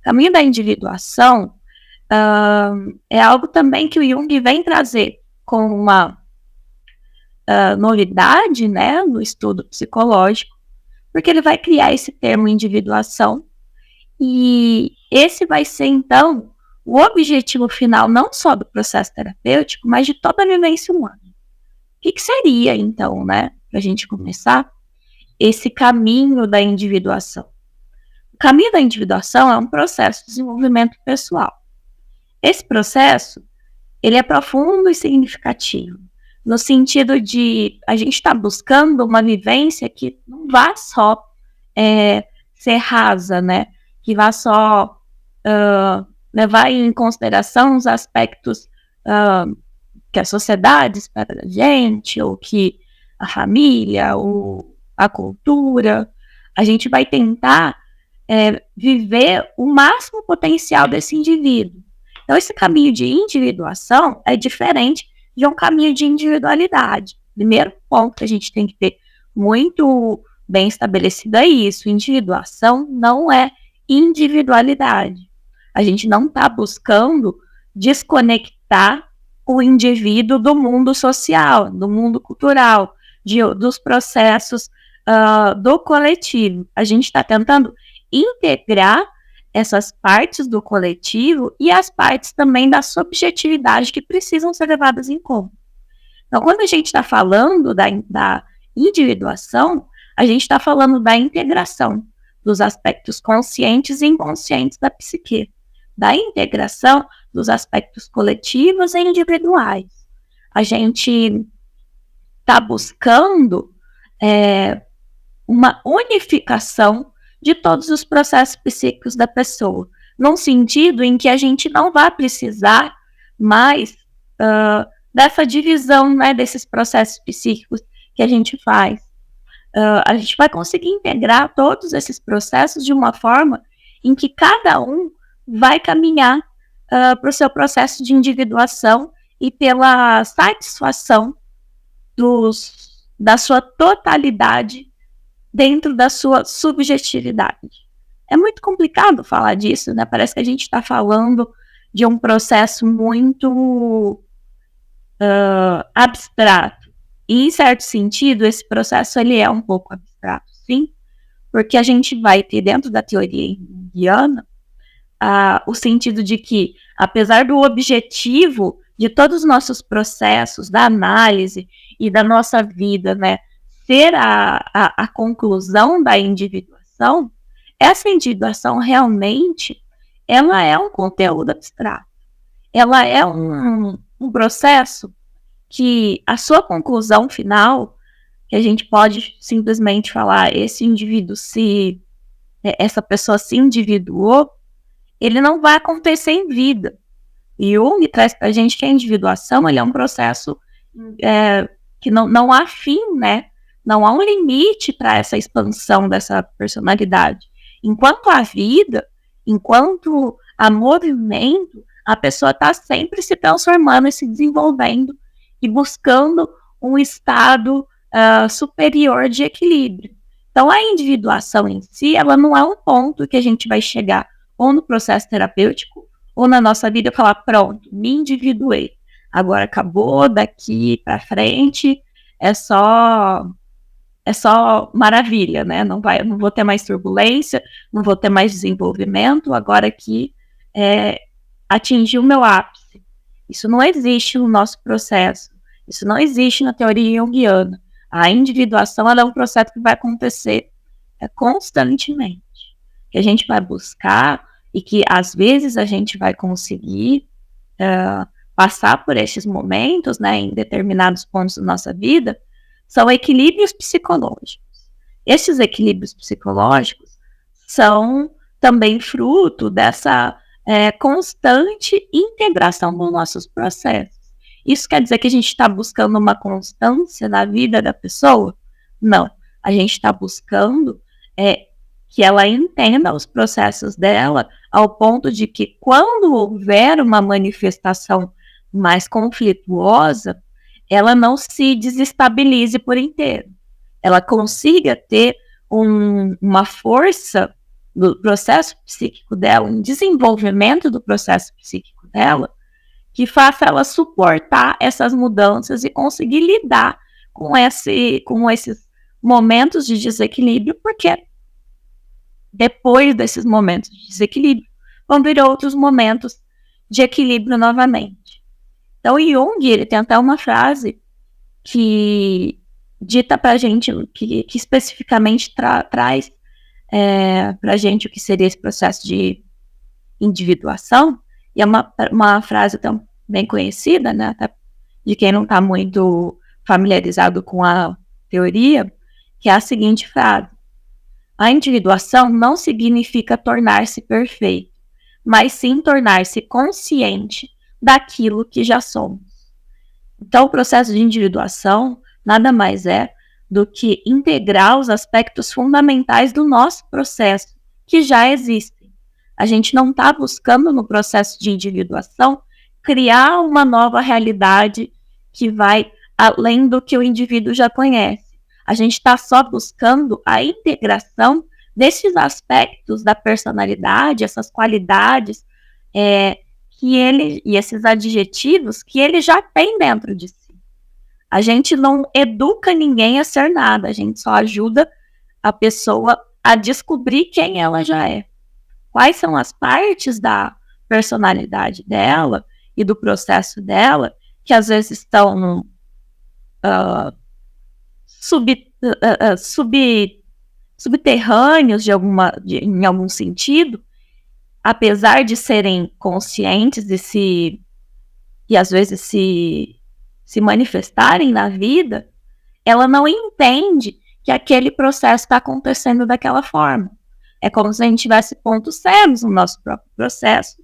caminho da individuação é algo também que o Jung vem trazer como uma novidade, né, no estudo psicológico, porque ele vai criar esse termo individuação, e esse vai ser, então, o objetivo final não só do processo terapêutico, mas de toda a vivência humana. O que seria, então, né, para a gente começar, esse caminho da individuação? O caminho da individuação é um processo de desenvolvimento pessoal. Esse processo, ele é profundo e significativo, no sentido de a gente estar buscando uma vivência que não vá só ser rasa, né? Que vá só levar em consideração os aspectos que a sociedade espera da gente, ou que a família, ou a cultura. A gente vai tentar viver o máximo potencial desse indivíduo. Então, esse caminho de individuação é diferente de um caminho de individualidade. Primeiro ponto que a gente tem que ter muito bem estabelecido é isso: individuação não é individualidade. A gente não está buscando desconectar o indivíduo do mundo social, do mundo cultural, dos processos do coletivo. A gente está tentando integrar essas partes do coletivo e as partes também da subjetividade que precisam ser levadas em conta. Então, quando a gente está falando da individuação, a gente está falando da integração dos aspectos conscientes e inconscientes da psique, da integração dos aspectos coletivos e individuais. A gente está buscando uma unificação de todos os processos psíquicos da pessoa, num sentido em que a gente não vai precisar mais dessa divisão, né, desses processos psíquicos que a gente faz. A gente vai conseguir integrar todos esses processos de uma forma em que cada um vai caminhar para o seu processo de individuação e pela satisfação da sua totalidade dentro da sua subjetividade. É muito complicado falar disso, né? Parece que a gente está falando de um processo muito abstrato. E, em certo sentido, esse processo ele é um pouco abstrato, sim, porque a gente vai ter dentro da teoria junguiana o sentido de que, apesar do objetivo de todos os nossos processos, da análise e da nossa vida, né, ser a conclusão da individuação, essa individuação realmente ela é um conteúdo abstrato. Ela é um processo que a sua conclusão final, que a gente pode simplesmente falar, essa pessoa se individuou, ele não vai acontecer em vida. E Jung traz para a gente que a individuação ele é um processo que não há fim, né? Não há um limite para essa expansão dessa personalidade. Enquanto há vida, enquanto há movimento, a pessoa está sempre se transformando e se desenvolvendo e buscando um estado superior de equilíbrio. Então, a individuação em si, ela não é um ponto que a gente vai chegar ou no processo terapêutico ou na nossa vida e falar, pronto, me individuei. Agora acabou, daqui para frente é só maravilha, né? Não vou ter mais turbulência, não vou ter mais desenvolvimento, agora que atingi o meu ápice. Isso não existe no nosso processo, isso não existe na teoria junguiana. A individuação ela é um processo que vai acontecer constantemente, que a gente vai buscar e que às vezes a gente vai conseguir passar por esses momentos, né, em determinados pontos da nossa vida, são equilíbrios psicológicos. Esses equilíbrios psicológicos são também fruto dessa constante integração dos nossos processos. Isso quer dizer que a gente está buscando uma constância na vida da pessoa? Não. A gente está buscando que ela entenda os processos dela ao ponto de que quando houver uma manifestação mais conflituosa, ela não se desestabilize por inteiro. Ela consiga ter uma força do processo psíquico dela, um desenvolvimento do processo psíquico dela, que faça ela suportar essas mudanças e conseguir lidar com esses momentos de desequilíbrio, porque depois desses momentos de desequilíbrio, vão vir outros momentos de equilíbrio novamente. Então, Jung, ele tem até uma frase que dita pra gente, que especificamente traz pra gente o que seria esse processo de individuação, e é uma frase tão bem conhecida, né, até de quem não está muito familiarizado com a teoria, que é a seguinte frase: a individuação não significa tornar-se perfeito, mas sim tornar-se consciente daquilo que já somos. Então, o processo de individuação nada mais é do que integrar os aspectos fundamentais do nosso processo, que já existem. A gente não está buscando, no processo de individuação, criar uma nova realidade que vai além do que o indivíduo já conhece. A gente está só buscando a integração desses aspectos da personalidade, essas qualidades e esses adjetivos que ele já tem dentro de si. A gente não educa ninguém a ser nada, a gente só ajuda a pessoa a descobrir quem ela já é. Quais são as partes da personalidade dela e do processo dela que às vezes estão subterrâneos em algum sentido, apesar de serem conscientes e às vezes se manifestarem na vida, ela não entende que aquele processo está acontecendo daquela forma. É como se a gente tivesse pontos cegos no nosso próprio processo,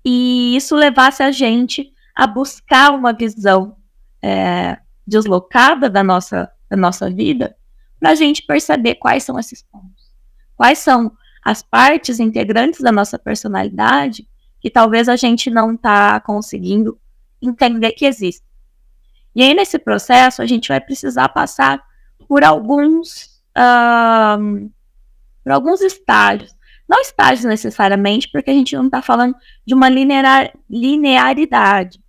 e isso levasse a gente a buscar uma visão deslocada da nossa vida, para a gente perceber quais são esses pontos. Quais são as partes integrantes da nossa personalidade que talvez a gente não está conseguindo entender que existem. E aí, nesse processo, a gente vai precisar passar por alguns estágios. Não estágios necessariamente, porque a gente não está falando de uma linearidade,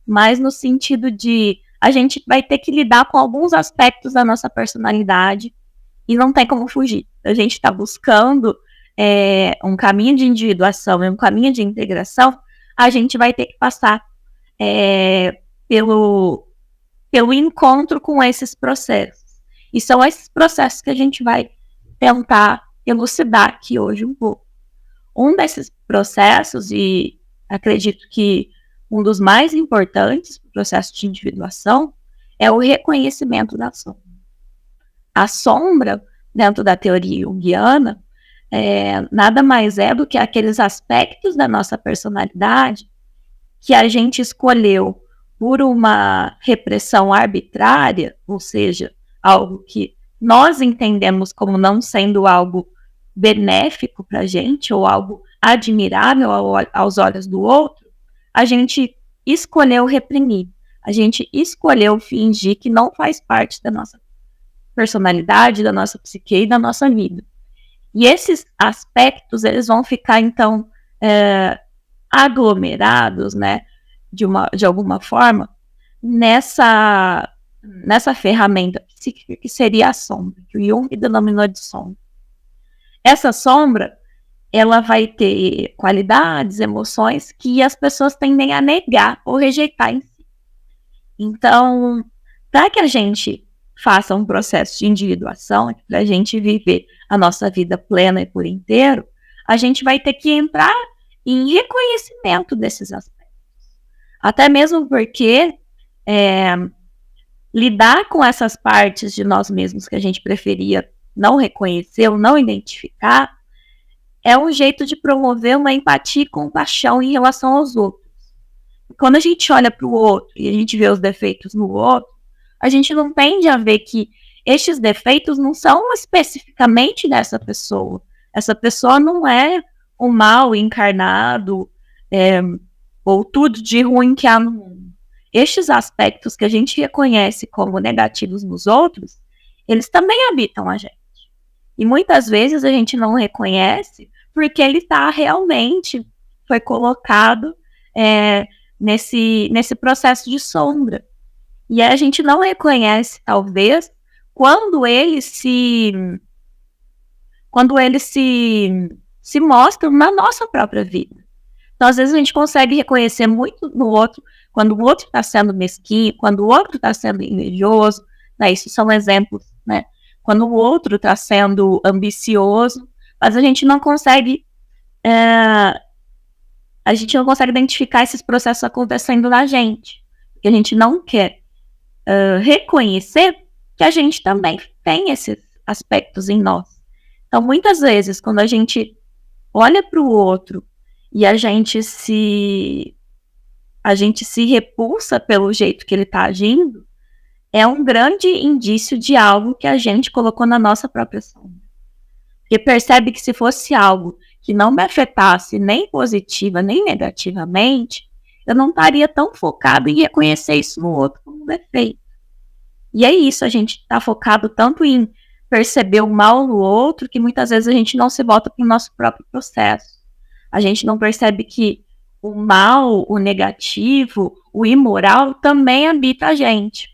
mas no sentido de a gente vai ter que lidar com alguns aspectos da nossa personalidade e não tem como fugir. A gente está buscando um caminho de individuação e um caminho de integração, a gente vai ter que passar pelo encontro com esses processos. E são esses processos que a gente vai tentar elucidar aqui hoje um pouco. Um desses processos, e acredito que um dos mais importantes do processo de individuação, é o reconhecimento da sombra. A sombra, dentro da teoria junguiana, nada mais é do que aqueles aspectos da nossa personalidade que a gente escolheu por uma repressão arbitrária, ou seja, algo que nós entendemos como não sendo algo benéfico para a gente, ou algo admirável aos olhos do outro, a gente escolheu reprimir, a gente escolheu fingir que não faz parte da nossa personalidade, da nossa psique e da nossa vida. E esses aspectos, eles vão ficar, então, aglomerados, né, de alguma forma, nessa ferramenta psíquica que seria a sombra, que o Jung denominou de sombra. Essa sombra, ela vai ter qualidades, emoções que as pessoas tendem a negar ou rejeitar em si. Então, para que a gente faça um processo de individuação, para a gente viver a nossa vida plena e por inteiro, a gente vai ter que entrar em reconhecimento desses aspectos. Até mesmo porque lidar com essas partes de nós mesmos que a gente preferia não reconhecer ou não identificar é um jeito de promover uma empatia e compaixão em relação aos outros. Quando a gente olha para o outro e a gente vê os defeitos no outro, a gente não tende a ver que estes defeitos não são especificamente dessa pessoa. Essa pessoa não é o mal encarnado ou tudo de ruim que há no mundo. Estes aspectos que a gente reconhece como negativos nos outros, eles também habitam a gente. E muitas vezes a gente não reconhece porque ele está realmente, foi colocado nesse processo de sombra. E a gente não reconhece, talvez, quando eles se mostram na nossa própria vida. Então, às vezes, a gente consegue reconhecer muito no outro, quando o outro está sendo mesquinho, quando o outro está sendo invejoso, né? Isso são exemplos, né? Quando o outro está sendo ambicioso, mas a gente não consegue identificar esses processos acontecendo na gente, porque a gente não quer reconhecer que a gente também tem esses aspectos em nós. Então, muitas vezes, quando a gente olha para o outro e a gente se repulsa pelo jeito que ele está agindo, é um grande indício de algo que a gente colocou na nossa própria sombra. Porque percebe que se fosse algo que não me afetasse nem positiva nem negativamente, eu não estaria tão focado em reconhecer isso no outro como um defeito. E é isso, a gente está focado tanto em perceber o mal no outro, que muitas vezes a gente não se volta para o nosso próprio processo. A gente não percebe que o mal, o negativo, o imoral também habita a gente.